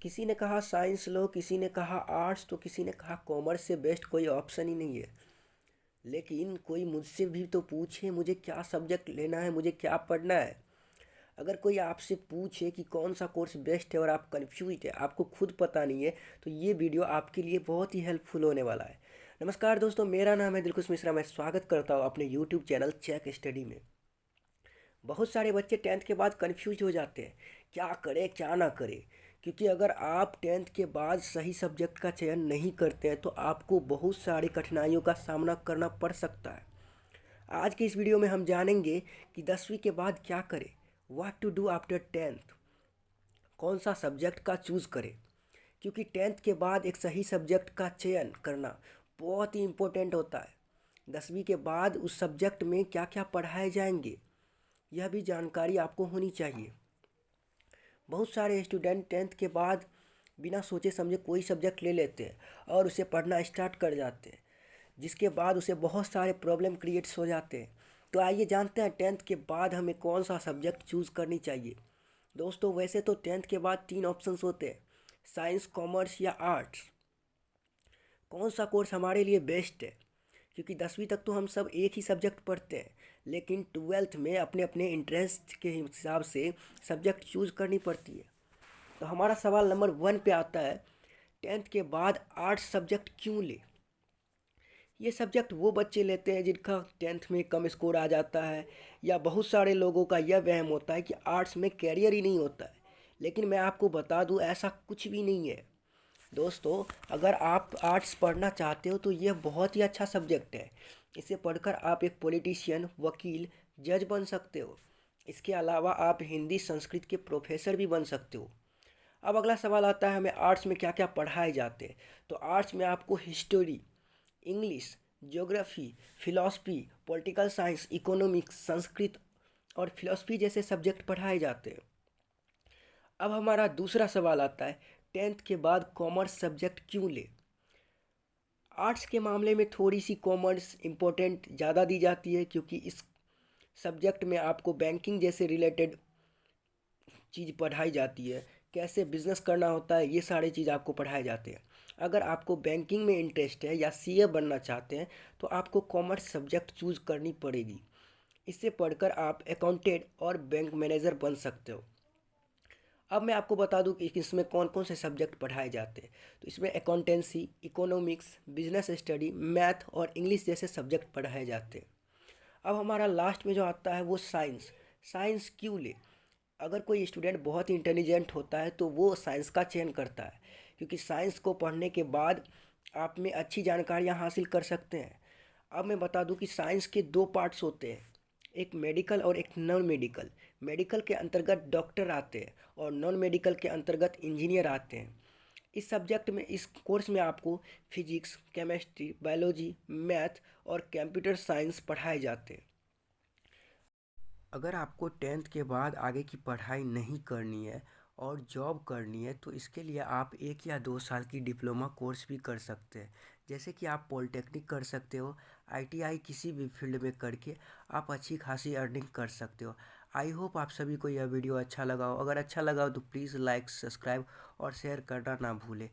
किसी ने कहा साइंस लो, किसी ने कहा आर्ट्स, तो किसी ने कहा कॉमर्स से बेस्ट कोई ऑप्शन ही नहीं है। लेकिन कोई मुझसे भी तो पूछे मुझे क्या सब्जेक्ट लेना है, मुझे क्या पढ़ना है। अगर कोई आपसे पूछे कि कौन सा कोर्स बेस्ट है और आप कंफ्यूज है, आपको खुद पता नहीं है, तो ये वीडियो आपके लिए बहुत ही हेल्पफुल होने वाला है। नमस्कार दोस्तों, मेरा नाम है दिलकुश मिश्रा। मैं स्वागत करता हूँ अपने यूट्यूब चैनल चेक स्टडी में। बहुत सारे बच्चे टेंथ के बाद कंफ्यूज हो जाते हैं, क्या करें क्या ना करें। क्योंकि अगर आप टेंथ के बाद सही सब्जेक्ट का चयन नहीं करते हैं तो आपको बहुत सारी कठिनाइयों का सामना करना पड़ सकता है। आज की इस वीडियो में हम जानेंगे कि 10वीं के बाद क्या करें, what to do after tenth, कौन सा सब्जेक्ट का चूज़ करें। क्योंकि टेंथ के बाद एक सही सब्जेक्ट का चयन करना बहुत ही इम्पोर्टेंट होता है। 10वीं के बाद उस सब्जेक्ट में क्या क्या पढ़ाए जाएंगे, यह भी जानकारी आपको होनी चाहिए। बहुत सारे स्टूडेंट टेंथ के बाद बिना सोचे समझे कोई सब्जेक्ट ले लेते हैं और उसे पढ़ना स्टार्ट कर जाते हैं, जिसके बाद उसे बहुत सारे प्रॉब्लम क्रिएट्स हो जाते हैं। तो आइए जानते हैं टेंथ के बाद हमें कौन सा सब्जेक्ट चूज़ करनी चाहिए। दोस्तों, वैसे तो टेंथ के बाद 3 ऑप्शंस होते हैं, साइंस, कॉमर्स या आर्ट्स। कौन सा कोर्स हमारे लिए बेस्ट है, क्योंकि 10वीं तक तो हम सब एक ही सब्जेक्ट पढ़ते हैं, लेकिन ट्वेल्थ में अपने अपने इंटरेस्ट के हिसाब से सब्जेक्ट चूज़ करनी पड़ती है। तो हमारा सवाल नंबर 1 पे आता है, टेंथ के बाद आर्ट्स सब्जेक्ट क्यों ले। ये सब्जेक्ट वो बच्चे लेते हैं जिनका टेंथ में कम स्कोर आ जाता है, या बहुत सारे लोगों का यह वहम होता है कि आर्ट्स में कैरियर ही नहीं होता है। लेकिन मैं आपको बता दूं, ऐसा कुछ भी नहीं है। दोस्तों, अगर आप आर्ट्स पढ़ना चाहते हो तो यह बहुत ही अच्छा सब्जेक्ट है। इसे पढ़कर आप एक पॉलिटिशियन, वकील, जज बन सकते हो। इसके अलावा आप हिंदी संस्कृत के प्रोफेसर भी बन सकते हो। अब अगला सवाल आता है, हमें आर्ट्स में क्या क्या पढ़ाए जाते हैं। तो आर्ट्स में आपको history, English, geography, philosophy, political science, economics, Sanskrit और फिलॉसफी जैसे सब्जेक्ट पढ़ाए जाते हैं। अब हमारा दूसरा सवाल आता है, टेंथ के बाद कॉमर्स सब्जेक्ट क्यों ले। आर्ट्स के मामले में थोड़ी सी कॉमर्स इम्पोर्टेंट ज़्यादा दी जाती है, क्योंकि इस सब्जेक्ट में आपको बैंकिंग जैसे रिलेटेड चीज़ पढ़ाई जाती है, कैसे बिजनेस करना होता है, ये सारी चीज़ आपको पढ़ाए जाते हैं। अगर आपको बैंकिंग में इंटरेस्ट है या सीए बनना चाहते हैं तो आपको कॉमर्स सब्जेक्ट चूज़ करनी पड़ेगी। इसे पढ़कर आप अकाउंटेंट और बैंक मैनेजर बन सकते हो। अब मैं आपको बता दूं कि इसमें कौन कौन से सब्जेक्ट पढ़ाए जाते हैं। तो इसमें accountancy, economics, business study, math और इंग्लिश जैसे सब्जेक्ट पढ़ाए जाते हैं। अब हमारा लास्ट में जो आता है वो साइंस। साइंस क्यों ले। अगर कोई स्टूडेंट बहुत ही इंटेलिजेंट होता है तो वो साइंस का चयन करता है, क्योंकि साइंस को पढ़ने के बाद आप में अच्छी जानकारियाँ हासिल कर सकते हैं। अब मैं बता दूं कि साइंस के 2 पार्ट्स होते हैं, एक मेडिकल और एक नॉन मेडिकल। मेडिकल के अंतर्गत डॉक्टर आते हैं और नॉन मेडिकल के अंतर्गत इंजीनियर आते हैं। इस सब्जेक्ट में, इस कोर्स में आपको फिजिक्स, केमिस्ट्री, बायोलॉजी, मैथ और कंप्यूटर साइंस पढ़ाए जाते हैं। अगर आपको टेंथ के बाद आगे की पढ़ाई नहीं करनी है और जॉब करनी है तो इसके लिए आप 1 या 2 साल की डिप्लोमा कोर्स भी कर सकते हैं। जैसे कि आप पॉलिटेक्निक कर सकते हो, आईटीआई किसी भी फील्ड में करके आप अच्छी खासी अर्निंग कर सकते हो। आई होप आप सभी को यह वीडियो अच्छा लगा हो। अगर अच्छा लगा हो तो प्लीज़ लाइक, सब्सक्राइब और शेयर करना ना भूलें।